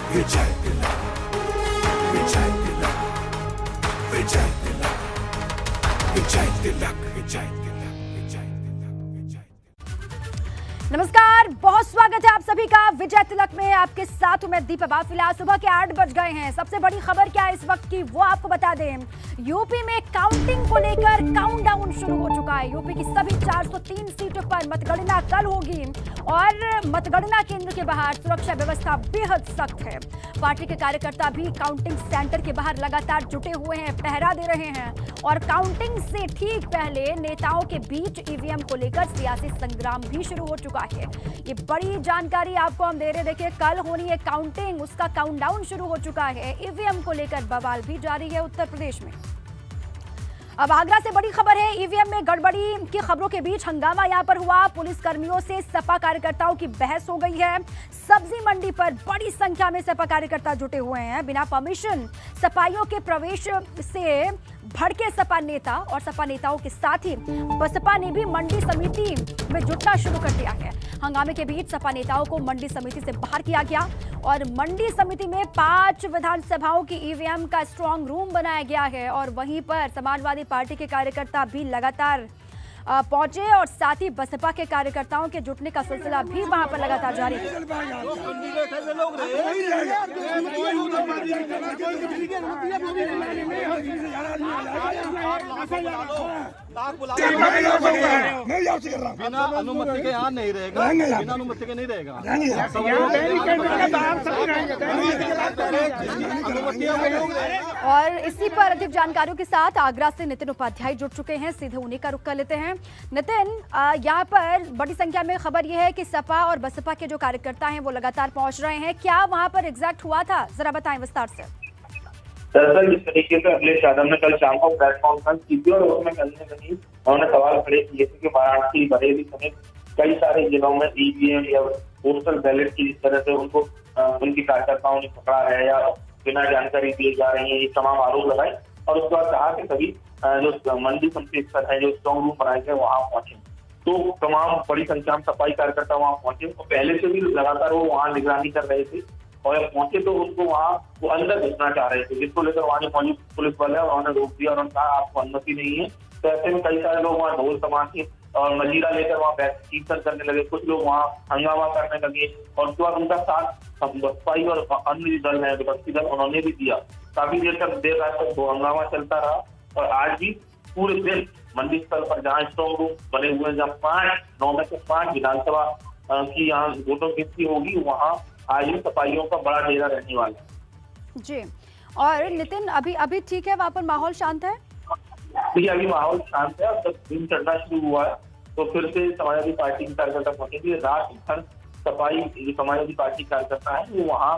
विजय तिलक, विजय तिलक, विजय तिलक, विजय तिलक, विजय तिलक, विजय तिलक, विजय तिलक। नमस्कार, बहुत स्वागत है आप सभी का विजय तिलक में। आपके साथ हूं मैं दीपा बाफिला। सुबह के 8 बज गए हैं। सबसे बड़ी खबर क्या है इस वक्त की वो आपको बता दें। यूपी में काउंटिंग को लेकर काउंटडाउन शुरू हो चुका है। यूपी की सभी 403 सीटों पर मतगणना कल होगी और मतगणना केंद्र के बाहर सुरक्षा व्यवस्था बेहद सख्त है। पार्टी के कार्यकर्ता भी काउंटिंग सेंटर के बाहर लगातार जुटे हुए हैं, पहरा दे रहे हैं और काउंटिंग से ठीक पहले नेताओं के बीच ईवीएम को लेकर सियासी संग्राम भी शुरू हो चुका है। ये बड़ी जानकारी आपको हम दे रहे। देखिए, कल होनी है काउंटिंग, उसका काउंटडाउन शुरू हो चुका है। ईवीएम को लेकर बवाल भी जारी है उत्तर प्रदेश में। अब आगरा से बड़ी खबर है। ईवीएम में गड़बड़ी की खबरों के बीच हंगामा यहां पर हुआ। पुलिस कर्मियों से सपा कार्यकर्ताओं की बहस हो गई है। सब्जी मंडी पर बड़ी संख्या में सपा कार्यकर्ता जुटे हुए हैं। बिना परमिशन सपाइयों के प्रवेश से भड़के सपा नेता और सपा नेताओं के साथ ही बसपा ने भी मंडी समिति में जुटना शुरू कर दिया है। हंगामे के बीच सपा नेताओं को मंडी समिति से बाहर किया गया और मंडी समिति में 5 विधानसभाओं की ईवीएम का स्ट्रांग रूम बनाया गया है। और वहीं पर समाजवादी पार्टी के कार्यकर्ता भी लगातार पहुंचे और साथ ही बसपा के कार्यकर्ताओं के जुटने का सिलसिला भी वहां पर लगातार जारी है। बिना अनुमति के यहाँ नहीं रहेगा, बिना अनुमति के नहीं रहेगा। और इसी पर अधिक जानकारियों के साथ आगरा से नितिन उपाध्याय जुड़ चुके हैं। सीधे उन्हीं का रुख कर लेते हैं। नितिन, यहाँ पर बड़ी संख्या में खबर यह है कि सपा और बसपा के जो कार्यकर्ता हैं वो लगातार पहुंच रहे हैं। क्या वहां पर एग्जैक्ट हुआ था, जरा बताएं विस्तार से। दरअसल जिस तरीके से अखिलेश यादव ने कल शाम को प्रेस कॉन्फ्रेंस की थी और उसमें कहीं न कहीं उन्होंने सवाल खड़े किए थे कि वाराणसी, बरेली समेत कई सारे जिलों में ईवीएम या पोस्टल बैलेट की जिस तरह से उनको उनकी कार्यकर्ताओं ने पकड़ा है या बिना जानकारी दिए जा रही है, ये तमाम आरोप लगाए। और उसके बाद कहा कि सभी जो मंडी समिति स्तर है, जो स्ट्रांग रूम बनाए गए, वहां पहुंचे। तो तमाम बड़ी संख्या में सफाई कार्यकर्ता वहां पहुंचे और पहले से भी लगातार वो वहां निगरानी कर रहे थे और पहुंचे तो उनको वहां वो अंदर घुसना चाह रहे थे, जिसको लेकर वहां जो मौजूद पुलिस वाले उन्होंने रोक दिया और उन्होंने कहा आपको अनुमति नहीं है। तो ऐसे में कई सारे लोग वहां ढोल तमाशे और मजीरा लेकर वहां कीर्तन करने लगे। कुछ लोग वहां हंगामा करने लगे और उसके बाद उनका साथ बसपाई और अन्य दल है, विपक्षी दल, उन्होंने भी दिया। काफी देर रात तक वो हंगामा चलता रहा और आज भी पूरे दिन मंडी स्थल पर जहाँ स्ट्रांग रूम बने हुए हैं, जहाँ 9 में से 5 विधानसभा की यहाँ वोटों गिनती होगी, वहाँ आज भी सफाइयों का बड़ा डेरा रहने वाला है। जी, और नितिन, अभी ठीक है, वहाँ पर माहौल शांत है? देखिए, अभी माहौल शांत है और जब दिन चढ़ना शुरू हुआ है तो फिर से समाजवादी पार्टी के कार्यकर्ता पहुंचेंगे। रात भर सफाई जो समाजवादी पार्टी कार्यकर्ता है वो वहाँ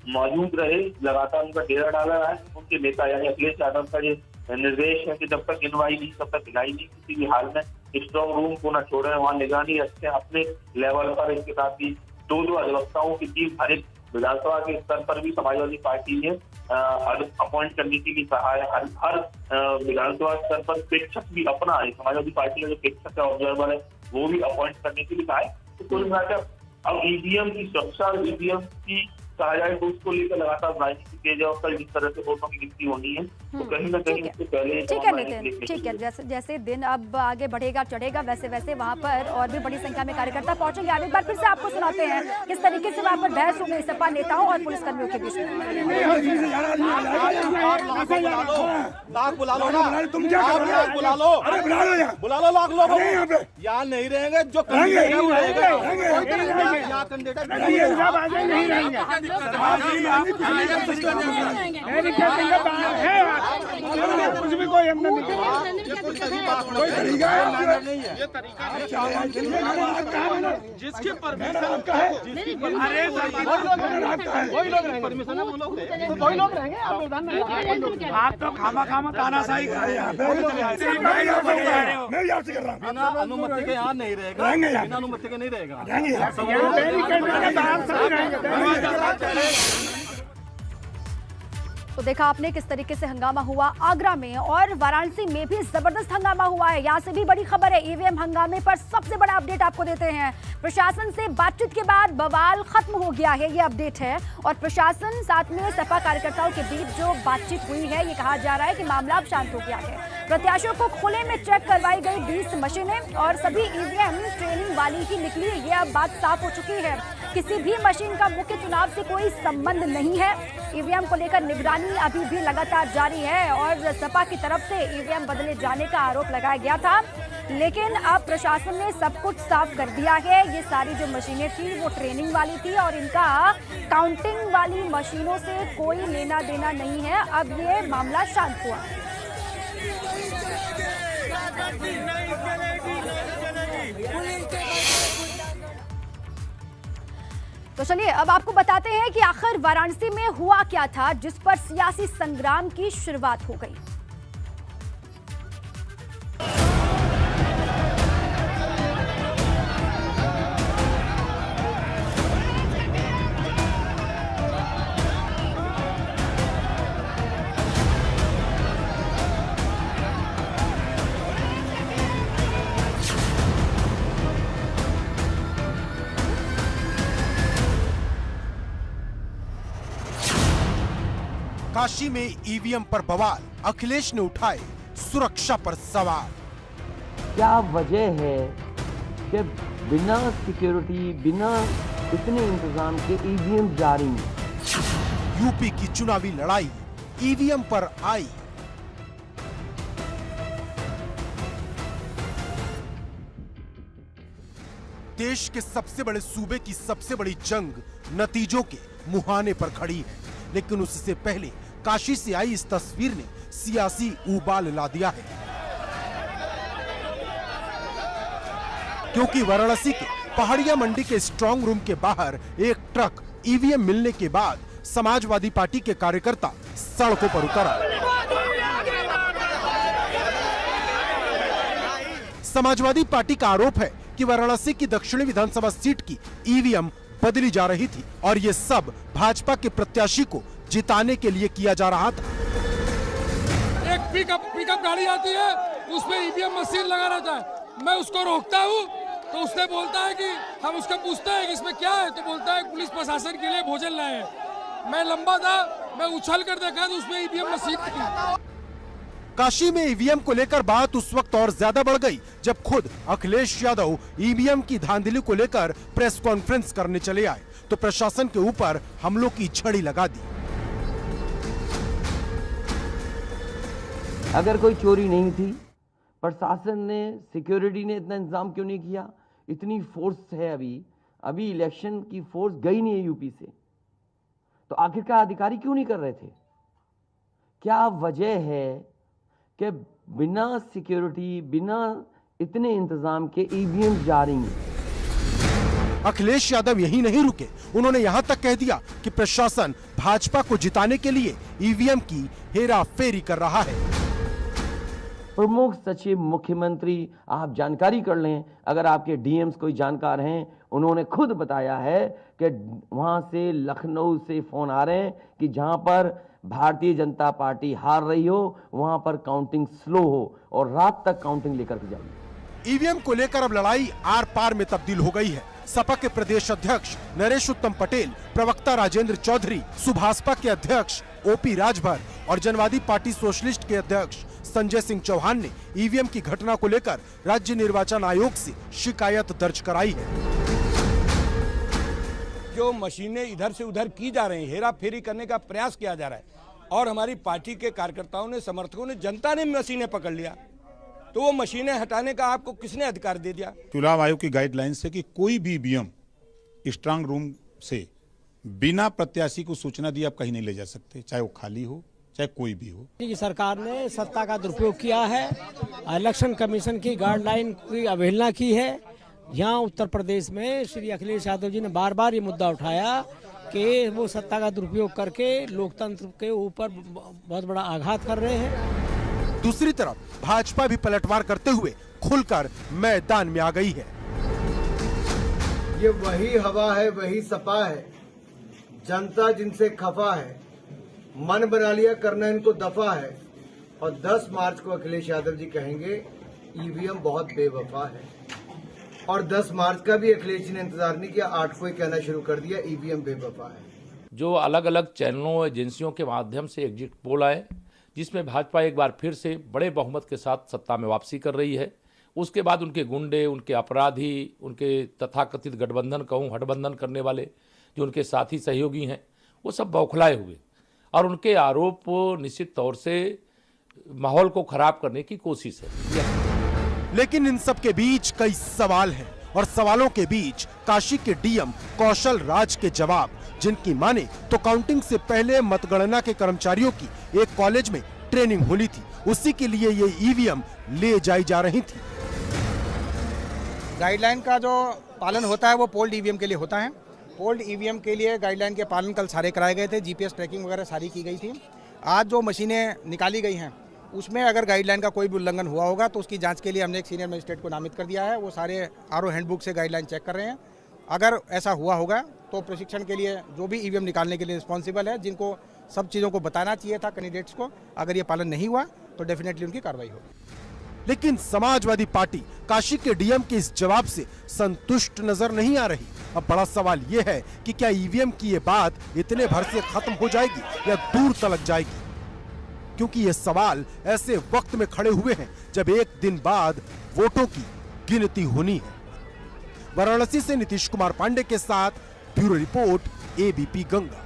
मौजूद रहे, लगातार उनका डेरा डाला रहा है। उनके नेता यानी अखिलेश यादव का ये निर्देश है कि जब तक गिनवाई नहीं, तब तक हिलाई नहीं, किसी भी हाल में स्ट्रांग रूम को न छोड़े, वहाँ निगरानी रखते हैं अपने लेवल पर। इसके साथ ही 2 अधिवक्ताओं की टीम हर एक विधानसभा के स्तर पर भी समाजवादी पार्टी ने अपॉइंट करने के लिए कहा है। हर विधानसभा स्तर पर प्रेक्षक भी अपना है, समाजवादी पार्टी का जो प्रेक्षक है, ऑब्जर्वर है, वो भी अपॉइंट करने के लिए कहा है। तो कुल मिलाकर अब ईवीएम की सुरक्षा, ईवीएम की कहा जाए तो उसको लेकर लगातार राजनीति तेज है और कल जिस तरह से वोटों की गिनती होनी है तो कहीं ना कहीं उससे पहले ठीक है नितिन, ठीक है। जैसे दिन अब आगे बढ़ेगा, चढ़ेगा, वैसे वैसे वहाँ पर और भी बड़ी संख्या में कार्यकर्ता पहुंचेंगे। आगे एक बार फिर से आपको सुनाते हैं किस तरीके से वहाँ पर बहस हो गई सपा नेताओं और पुलिसकर्मियों के बीच में। बुला लो ना, तुम क्या बुला लो, बुला लो लाख लोग यहाँ नहीं रहेंगे, जो कुछ भी कोई हमने जिसके परमिशन अरे वही लोग रहेंगे, परमिशन है वो लोग रहेंगे। आप तो खामा तानाशाही कर रहे हैं। बिना अनुमति के यहाँ नहीं रहेगा, बिना अनुमति के नहीं रहेगा। तो देखा आपने किस तरीके से हंगामा हुआ आगरा में, और वाराणसी में भी जबरदस्त हंगामा हुआ है। यहाँ से भी बड़ी खबर है, ईवीएम हंगामे पर सबसे बड़ा अपडेट आपको देते हैं। प्रशासन से बातचीत के बाद बवाल खत्म हो गया है, ये अपडेट है। और प्रशासन साथ में सपा कार्यकर्ताओं के बीच जो बातचीत हुई है, ये कहा जा रहा है कि मामला अब शांत हो गया है। प्रत्याशियों को खुले में चेक करवाई गई 20 मशीनें और सभी ईवीएम ट्रेनिंग वाली ही निकली। ये अब बात साफ हो चुकी है, किसी भी मशीन का मुख्य चुनाव से कोई संबंध नहीं है। ईवीएम को लेकर निगरानी अभी भी लगातार जारी है और सपा की तरफ से ईवीएम बदले जाने का आरोप लगाया गया था, लेकिन अब प्रशासन ने सब कुछ साफ कर दिया है। ये सारी जो मशीनें थी वो ट्रेनिंग वाली थी और इनका काउंटिंग वाली मशीनों से कोई लेना देना नहीं है। अब ये मामला शांत हुआ। तो चलिए अब आपको बताते हैं कि आखिर वाराणसी में हुआ क्या था जिस पर सियासी संग्राम की शुरुआत हो गई। काशी में ईवीएम पर बवाल, अखिलेश ने उठाए सुरक्षा पर सवाल। क्या वजह है कि बिना सिक्योरिटी, बिना इतने इंतजाम के ईवीएम जारी हैं? यूपी की चुनावी लड़ाई ईवीएम पर आई। देश के सबसे बड़े सूबे की सबसे बड़ी जंग नतीजों के मुहाने पर खड़ी है, लेकिन उससे पहले काशी से आई इस तस्वीर ने सियासी उबाल ला दिया है, क्योंकि वाराणसी के पहाड़िया मंडी के स्ट्रांग रूम के बाहर एक ट्रक ईवीएम मिलने के बाद समाजवादी पार्टी के कार्यकर्ता सड़कों पर उतर आए। समाजवादी पार्टी का आरोप है कि वाराणसी की दक्षिणी विधानसभा सीट की ईवीएम बदली जा रही थी और ये सब भाजपा के प्रत्याशी को जिताने के लिए किया जा रहा था। एक पिकअप गाड़ी आती है, उसमें ईवीएम मशीन लगा रहता है। मैं उसको रोकता हूँ तो उसने बोलता है कि हम उसको पूछते हैं कि इसमें क्या है, तो बोलता है पुलिस प्रशासन के लिए भोजन लाए हैं। मैं लंबा था, मैं उछल कर देखा तो उसमें ईवीएम मशीन थी। काशी में ईवीएम को लेकर बात उस वक्त और ज्यादा बढ़ गई जब खुद अखिलेश यादव ईवीएम की धांधली को लेकर प्रेस कॉन्फ्रेंस करने चले आए तो प्रशासन के ऊपर हमलों की झड़ी लगा दी। अगर कोई चोरी नहीं थी, प्रशासन ने, सिक्योरिटी ने इतना इंतजाम क्यों नहीं किया? इतनी फोर्स है, अभी इलेक्शन की फोर्स गई नहीं है यूपी से, तो आखिरकार अधिकारी क्यों नहीं कर रहे थे? क्या वजह है कि बिना सिक्योरिटी, बिना इतने इंतजाम के ईवीएम जारी हैं? अखिलेश यादव यही नहीं रुके, उन्होंने यहां तक कह दिया कि प्रशासन भाजपा को जिताने के लिए ईवीएम की हेरा फेरी कर रहा है। प्रमुख सचिव मुख्यमंत्री, आप जानकारी कर लें, अगर आपके डीएम्स कोई जानकार हैं, उन्होंने खुद बताया है कि वहां से, लखनऊ से फोन आ रहे हैं कि जहां पर भारतीय जनता पार्टी हार रही हो वहां पर काउंटिंग स्लो हो और रात तक काउंटिंग लेकर के जाइए। ईवीएम को लेकर अब लड़ाई आर पार में तब्दील हो गई है। सपा के प्रदेश अध्यक्ष नरेश उत्तम पटेल, प्रवक्ता राजेंद्र चौधरी, सुभाषपा के अध्यक्ष ओपी राजभर और जनवादी पार्टी सोशलिस्ट के अध्यक्ष संजय सिंह चौहान ने ईवीएम की घटना को लेकर राज्य निर्वाचन आयोग से शिकायत दर्ज कराई है। जो मशीनें इधर से उधर की जा रही हैं, हेरा फेरी करने का प्रयास किया जा रहा है और हमारी पार्टी के कार्यकर्ताओं ने, समर्थकों ने, जनता ने मशीनें पकड़ लिया, तो वो मशीनें हटाने का आपको किसने अधिकार दे दिया? चुनाव आयोग की गाइडलाइन से कि कोई भी ईवीएम स्ट्रांग रूम से बिना प्रत्याशी को सूचना दिए आप कहीं नहीं ले जा सकते, चाहे वो खाली हो चाहे कोई भी हो। सरकार ने सत्ता का दुरुपयोग किया है, इलेक्शन कमीशन की गाइडलाइन की अवहेलना की है। यहाँ उत्तर प्रदेश में श्री अखिलेश यादव जी ने बार बार ये मुद्दा उठाया कि वो सत्ता का दुरुपयोग करके लोकतंत्र के ऊपर बहुत बड़ा आघात कर रहे हैं। दूसरी तरफ भाजपा भी पलटवार करते हुए खुलकर मैदान में आ गई है। ये वही हवा है, वही सपा है, जनता जिनसे खफा है, मन बना लिया, करना इनको दफा है। और 10 मार्च को अखिलेश यादव जी कहेंगे ईवीएम बहुत बेवफा है। और 10 मार्च का भी अखिलेश जी ने इंतजार नहीं किया, 8 को ही कहना शुरू कर दिया ईवीएम बेवफा है। जो अलग अलग चैनलों एजेंसियों के माध्यम से एग्जिट पोल आए, जिसमें भाजपा एक बार फिर से बड़े बहुमत के साथ सत्ता में वापसी कर रही है, उसके बाद उनके गुंडे, उनके अपराधी, उनके तथाकथित गठबंधन कहूँ हठबंधन करने वाले जो उनके साथी सहयोगी हैं, वो सब बौखलाए हुए और उनके आरोप निश्चित तौर से माहौल को खराब करने की कोशिश है। लेकिन इन सब के बीच कई सवाल हैं और सवालों के बीच काशी के डीएम कौशल राज के जवाब, जिनकी माने तो काउंटिंग से पहले मतगणना के कर्मचारियों की एक कॉलेज में ट्रेनिंग होनी थी, उसी के लिए ये ईवीएम ले जाई जा रही थी। गाइडलाइन का जो पालन होता है वो पोल्ड ईवीएम के लिए होता है। पोल्ड ईवीएम के लिए गाइडलाइन के पालन कल सारे कराए गए थे, जीपीएस ट्रैकिंग वगैरह सारी की गई थी। आज जो मशीनें निकाली गई हैं उसमें अगर गाइडलाइन का कोई भी उल्लंघन हुआ होगा तो उसकी जांच के लिए हमने एक सीनियर मजिस्ट्रेट को नामित कर दिया है। वो सारे आरओ हैंडबुक से गाइडलाइन चेक कर रहे हैं। अगर ऐसा हुआ होगा तो प्रशिक्षण के लिए जो भी ईवीएम निकालने के लिए रिस्पॉन्सिबल है, जिनको सब चीज़ों को बताना चाहिए था कैंडिडेट्स को, अगर ये पालन नहीं हुआ तो डेफिनेटली उनकी कार्रवाई होगी। लेकिन समाजवादी पार्टी काशी के डीएम के इस जवाब से संतुष्ट नजर नहीं आ रही। अब बड़ा सवाल यह है कि क्या ईवीएम की ये बात इतने भर से खत्म हो जाएगी या दूर तलक जाएगी, क्योंकि ये सवाल ऐसे वक्त में खड़े हुए हैं जब एक दिन बाद वोटों की गिनती होनी है। वाराणसी से नीतीश कुमार पांडे के साथ ब्यूरो रिपोर्ट, एबीपी गंगा।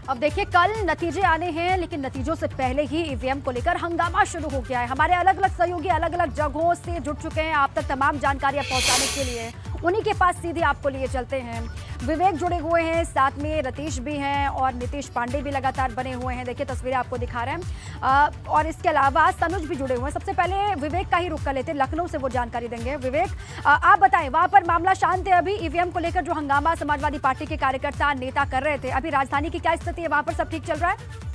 अब देखिए, कल नतीजे आने हैं, लेकिन नतीजों से पहले ही ईवीएम को लेकर हंगामा शुरू हो गया है। हमारे अलग अलग सहयोगी अलग अलग जगहों से जुड़ चुके हैं आप तक तमाम जानकारियां पहुंचाने के लिए। उन्हीं के पास सीधे आपको लिए चलते हैं। विवेक जुड़े हुए हैं, साथ में रतीश भी हैं और नीतीश पांडे भी लगातार बने हुए हैं। देखिए तस्वीरें आपको दिखा रहे हैं। और इसके अलावा तनुज भी जुड़े हुए हैं। सबसे पहले विवेक का ही रुख कर लेते हैं, लखनऊ से वो जानकारी देंगे। विवेक, आप बताएं, वहां पर मामला शांत है अभी? ईवीएम को लेकर जो हंगामा समाजवादी पार्टी के कार्यकर्ता नेता कर रहे थे, अभी राजधानी की क्या स्थिति है? वहां पर सब ठीक चल रहा है?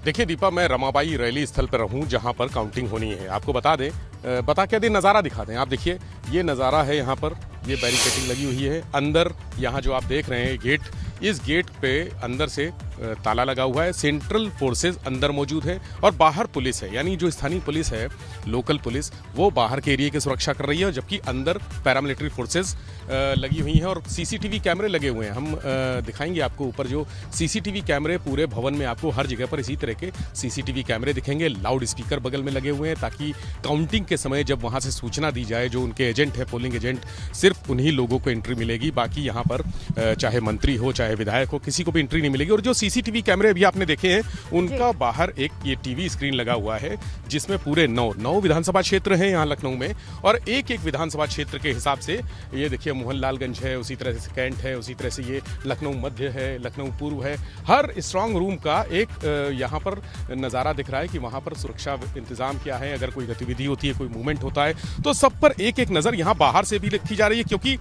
देखिए दीपा, मैं रमाबाई रैली स्थल पर रहूं जहां पर काउंटिंग होनी है। आपको बता क्या दें, नज़ारा दिखा दें। आप देखिए, ये नज़ारा है, यहाँ पर ये बैरिकेडिंग लगी हुई है। अंदर यहाँ जो आप देख रहे हैं गेट, इस गेट पे अंदर से ताला लगा हुआ है। सेंट्रल फोर्सेस अंदर मौजूद है और बाहर पुलिस है, यानी जो स्थानीय पुलिस है, लोकल पुलिस, वो बाहर के एरिया की सुरक्षा कर रही है, जबकि अंदर पैरामिलिट्री फोर्सेस लगी हुई हैं और सीसीटीवी कैमरे लगे हुए हैं। हम दिखाएंगे आपको ऊपर जो सीसीटीवी कैमरे पूरे भवन में आपको हर जगह पर इसी तरह के सीसीटीवी कैमरे दिखेंगे। लाउड स्पीकर बगल में लगे हुए हैं ताकि काउंटिंग के समय जब वहाँ से सूचना दी जाए, जो उनके एजेंट है, पोलिंग एजेंट, सिर्फ उन्हीं लोगों को एंट्री मिलेगी। बाकी यहाँ पर चाहे मंत्री हो चाहे विधायक हो, किसी को भी एंट्री नहीं मिलेगी। और जो सीसीटीवी कैमरे अभी आपने देखे हैं, उनका बाहर एक ये टीवी स्क्रीन लगा हुआ है जिसमें पूरे 9 विधानसभा क्षेत्र हैं यहाँ लखनऊ में, और एक एक विधानसभा क्षेत्र के हिसाब से ये देखिए मोहनलालगंज है, उसी तरह से कैंट है, उसी तरह से ये लखनऊ मध्य है, लखनऊ पूर्व है। हर स्ट्रांग रूम का एक यहाँ पर नज़ारा दिख रहा है कि वहाँ पर सुरक्षा इंतजाम क्या है, अगर कोई गतिविधि होती है, कोई मूवमेंट होता है, तो सब पर एक एक नज़र यहाँ बाहर से भी रखी जा रही है। क्योंकि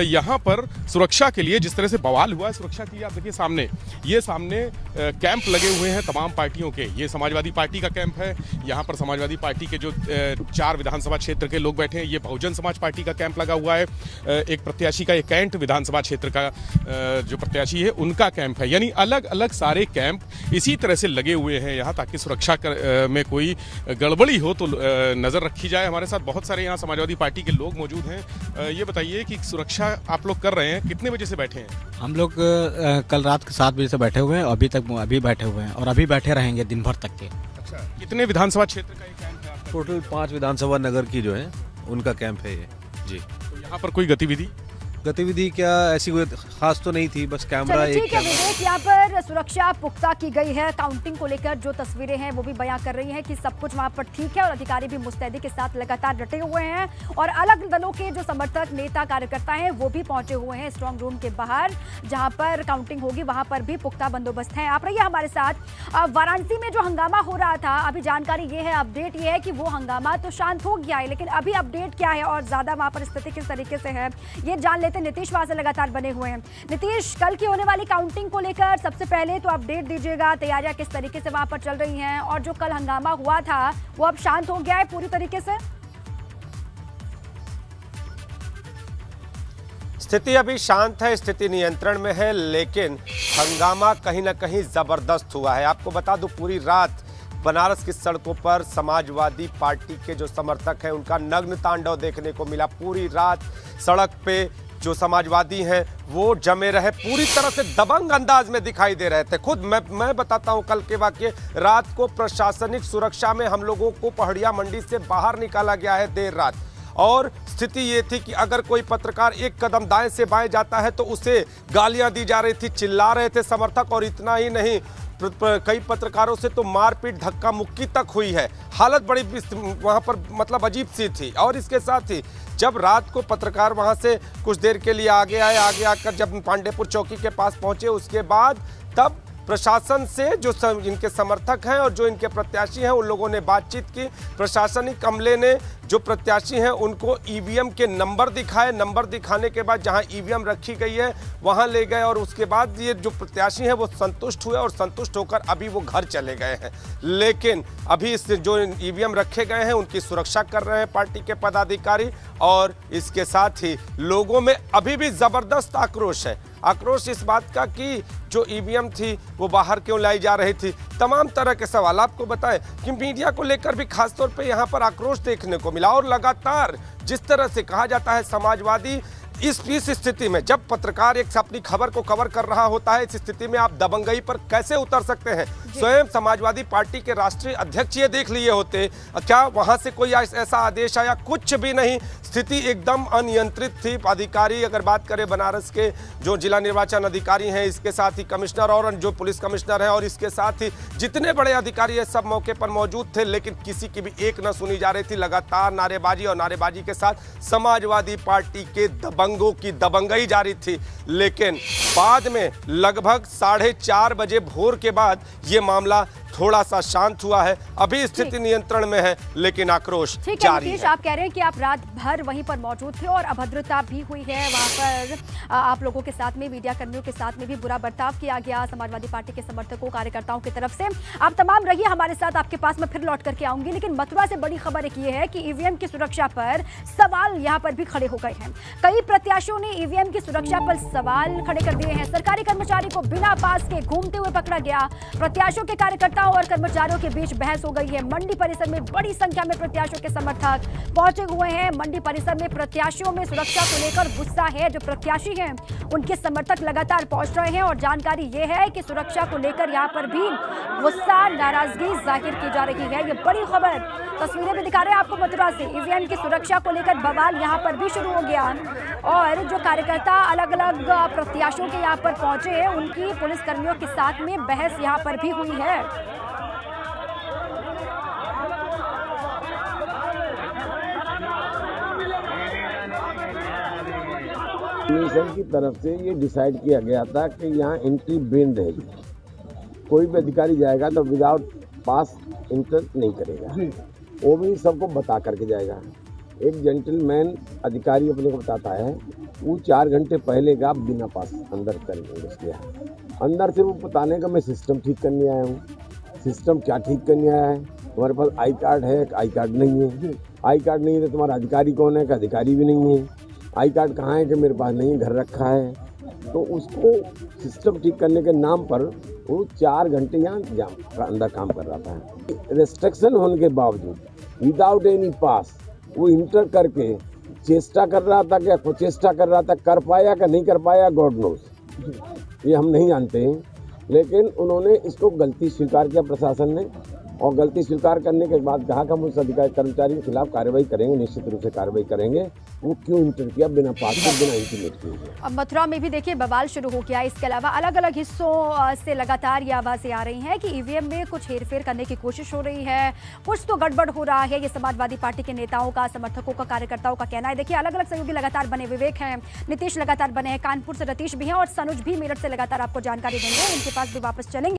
यहाँ पर सुरक्षा के लिए जिस तरह से बवाल हुआ है सुरक्षा की, आप देखिए सामने कैंप लगे हुए हैं तमाम पार्टियों के। ये समाजवादी पार्टी का कैंप है, यहाँ पर समाजवादी पार्टी के जो 4 विधानसभा क्षेत्र के लोग बैठे हैं। ये बहुजन समाज पार्टी का कैंप लगा हुआ है, एक प्रत्याशी का, एक कैंट विधानसभा क्षेत्र का जो प्रत्याशी है उनका कैंप है। यानी अलग अलग सारे कैंप इसी तरह से लगे हुए हैं यहाँ, ताकि सुरक्षा में कोई गड़बड़ी हो तो नज़र रखी जाए। हमारे साथ बहुत सारे यहाँ समाजवादी पार्टी के लोग मौजूद हैं। ये बताइए कि सुरक्षा आप लोग कर रहे हैं, कितने बजे से बैठे हैं? हम लोग कल रात के 7 बजे से बैठे हुए हैं, अभी बैठे हुए हैं और अभी बैठे रहेंगे दिन भर तक के। अच्छा, कितने विधानसभा क्षेत्र का ये कैंप है आपका? टोटल 5 विधानसभा नगर की जो है उनका कैंप है ये जी। तो यहाँ पर कोई गतिविधि क्या ऐसी कोई खास तो नहीं थी, बस कैमरा एक। ठीक है विवेक, यहाँ पर सुरक्षा पुख्ता की गई है। काउंटिंग को लेकर जो तस्वीरें हैं वो भी बयां कर रही हैं कि सब कुछ वहाँ पर ठीक है और अधिकारी भी मुस्तैदी के साथ लगातार डटे हुए हैं और अलग दलों के जो समर्थक नेता कार्यकर्ता हैं वो भी पहुंचे हुए हैं स्ट्रांग रूम के बाहर, जहाँ पर काउंटिंग होगी वहाँ पर भी पुख्ता बंदोबस्त है। आप रहिए हमारे साथ। वाराणसी में जो हंगामा हो रहा था, अभी जानकारी ये है, अपडेट ये है कि वो हंगामा तो शांत हो गया है, लेकिन अभी अपडेट क्या है और ज्यादा वहाँ पर स्थिति किस तरीके से है ये जान नीतीश वहां से लगातार बने हुए हैं। नीतीश, कल की होने वाली काउंटिंग को लेकर सबसे पहले तो अपडेट दीजिएगा, तैयारियां किस तरीके से वहां पर चल रही हैं और जो कल हंगामा हुआ था वो अब शांत हो गया है पूरी तरीके से? स्थिति अभी शांत है, स्थिति नियंत्रण में है, लेकिन हंगामा कहीं ना कहीं जबरदस्त हुआ है। आपको बता दूं, पूरी रात बनारस की सड़कों पर समाजवादी पार्टी के जो समर्थक हैं उनका नग्न तांडव देखने को मिला। पूरी रात सड़क पे जो समाजवादी हैं वो जमे रहे, पूरी तरह से दबंग अंदाज में दिखाई दे रहे थे। खुद मैं बताता हूं कल के वाकये। रात को प्रशासनिक सुरक्षा में हम लोगों को पहड़िया मंडी से बाहर निकाला गया है देर रात, और स्थिति ये थी कि अगर कोई पत्रकार एक कदम दाएं से बाएं जाता है तो उसे गालियां दी जा रही थी, चिल्ला रहे थे समर्थक। और इतना ही नहीं, कई पत्रकारों से तो मारपीट धक्का मुक्की तक हुई है। हालत बड़ी वहां पर मतलब अजीब सी थी। और इसके साथ ही जब रात को पत्रकार वहां से कुछ देर के लिए आगे आए, आगे आकर जब पांडेपुर चौकी के पास पहुंचे, उसके बाद तब प्रशासन से जो इनके समर्थक हैं और जो इनके प्रत्याशी हैं उन लोगों ने बातचीत की। प्रशासनिक अमले ने जो प्रत्याशी हैं उनको ईवीएम के नंबर दिखाए। नंबर दिखाने के बाद जहां ईवीएम रखी गई है वहां ले गए, और उसके बाद ये जो प्रत्याशी हैं वो संतुष्ट हुए और संतुष्ट होकर अभी वो घर चले गए हैं। लेकिन अभी इस जो ईवीएम रखे गए हैं उनकी सुरक्षा कर रहे हैं पार्टी के पदाधिकारी, और इसके साथ ही लोगों में अभी भी जबरदस्त आक्रोश है। आक्रोश इस बात का कि जो ईवीएम थी वो बाहर क्यों लाई जा रही थी, तमाम तरह के सवाल। आपको बताएं कि मीडिया को लेकर भी खासतौर पे यहाँ पर आक्रोश देखने को मिला। और लगातार जिस तरह से कहा जाता है समाजवादी इस स्थिति में जब पत्रकार एक अपनी खबर को कवर कर रहा होता है, इस स्थिति में आप दबंगई पर कैसे उतर सकते हैं। स्वयं समाजवादी पार्टी के राष्ट्रीय अध्यक्ष ये देख लिए होते, क्या वहां से कोई ऐसा आदेश आया? कुछ भी नहीं, स्थिति एकदम अनियंत्रित थी। अधिकारी अगर बात करें बनारस के जो जिला निर्वाचन अधिकारी हैं, इसके साथ ही कमिश्नर और जो पुलिस कमिश्नर है और इसके साथ ही जितने बड़े अधिकारी है सब मौके पर मौजूद थे, लेकिन किसी की भी एक न सुनी जा रही थी। लगातार नारेबाजी और नारेबाजी के साथ समाजवादी पार्टी के दबंगों की दबंगई जारी थी। लेकिन बाद में लगभग 4:30 बजे भोर के बाद ये मामला थोड़ा सा शांत हुआ है। अभी स्थिति नियंत्रण में है, लेकिन आक्रोश जारी है। आप कह रहे हैं कि आप रात भर वहीं पर मौजूद थे और अभद्रता भी हुई है वहां पर। आप लोगों के साथ में, मीडिया कर्मियों के साथ में भी बुरा बर्ताव किया गया समाजवादी पार्टी के समर्थकों, कार्यकर्ताओं की तरफ से। आप तमाम रहिए हमारे साथ, आपके पास मैं फिर लौट करके आऊंगी। लेकिन मथुरा से बड़ी खबर एक ये है कि ईवीएम की सुरक्षा पर सवाल यहाँ पर भी खड़े हो गए हैं। कई प्रत्याशियों ने ईवीएम की सुरक्षा पर सवाल खड़े कर दिए हैं। सरकारी कर्मचारी को बिना पास के घूमते हुए पकड़ा गया। प्रत्याशियों के कार्यकर्ताओं और कर्मचारियों के बीच बहस हो गई है। मंडी परिसर में बड़ी संख्या में प्रत्याशियों के समर्थक पहुंचे हुए हैं। मंडी परिसर में प्रत्याशियों में सुरक्षा को लेकर गुस्सा है। जो प्रत्याशी हैं उनके समर्थक लगातार पहुंच रहे हैं और जानकारी यह है कि सुरक्षा को लेकर यहां पर भी गुस्सा, नाराजगी जाहिर की जा रही है। ये बड़ी खबर तस्वीरें भी दिखा रहे हैं आपको मथुरा से। ईवीएम की सुरक्षा को लेकर बवाल यहां पर भी शुरू हो गया और जो कार्यकर्ता अलग अलग प्रत्याशियों के यहां पर पहुंचे हैं उनकी पुलिसकर्मियों के साथ में बहस यहां पर भी हुई है। कमीशन की तरफ से ये डिसाइड किया गया था कि यहाँ एंट्री बैन रहेगी। कोई भी अधिकारी जाएगा तो विदाउट पास एंटर नहीं करेगा, वो भी सबको बता करके जाएगा। एक जेंटलमैन अधिकारी अपने को बताता है वो 4 घंटे पहले का बिना पास अंदर करेंगे। इसलिए अंदर से वो बताने का मैं सिस्टम ठीक करने आया हूँ। सिस्टम क्या ठीक करने आया है? तुम्हारे पास आई कार्ड है, आई कार्ड नहीं है। आई कार्ड नहीं है तो तुम्हारा अधिकारी कौन है? अधिकारी भी नहीं है। आई कार्ड कहाँ है? कि मेरे पास नहीं, घर रखा है। तो उसको सिस्टम ठीक करने के नाम पर वो 4 घंटे यहाँ अंदर काम कर रहा था। रेस्ट्रिक्शन होने के बावजूद विदाउट एनी पास वो इंटर करके चेष्टा कर रहा था। क्या चेष्टा कर रहा था, कर पाया क्या नहीं कर पाया, गॉड नोस, ये हम नहीं जानते हैं। लेकिन उन्होंने इसको गलती स्वीकार किया प्रशासन ने, और गलती स्वीकार करने के बाद कहा कि हम उस अधिकारी कर्मचारी के खिलाफ कार्रवाई करेंगे, निश्चित रूप से कार्रवाई करेंगे। वो क्यों इंटर किया बिना पास के, बिना इंटीमेट किए। अब मथुरा में भी देखिए बवाल शुरू हो गया। इसके अलावा अलग अलग हिस्सों से लगातार ये आवाजें आ रही हैं कि ईवीएम में कुछ हेरफेर करने की कोशिश हो रही है, कुछ तो गड़बड़ हो रहा है। ये समाजवादी पार्टी के नेताओं का, समर्थकों का, कार्यकर्ताओं का कहना है। देखिए अलग अलग सहयोगी लगातार बने, विवेक हैं, नीतीश लगातार बने हैं, कानपुर से रतीश भी हैं और सनुज भी मेरठ से लगातार आपको जानकारी देंगे। इनके पास भी वापस चलेंगे।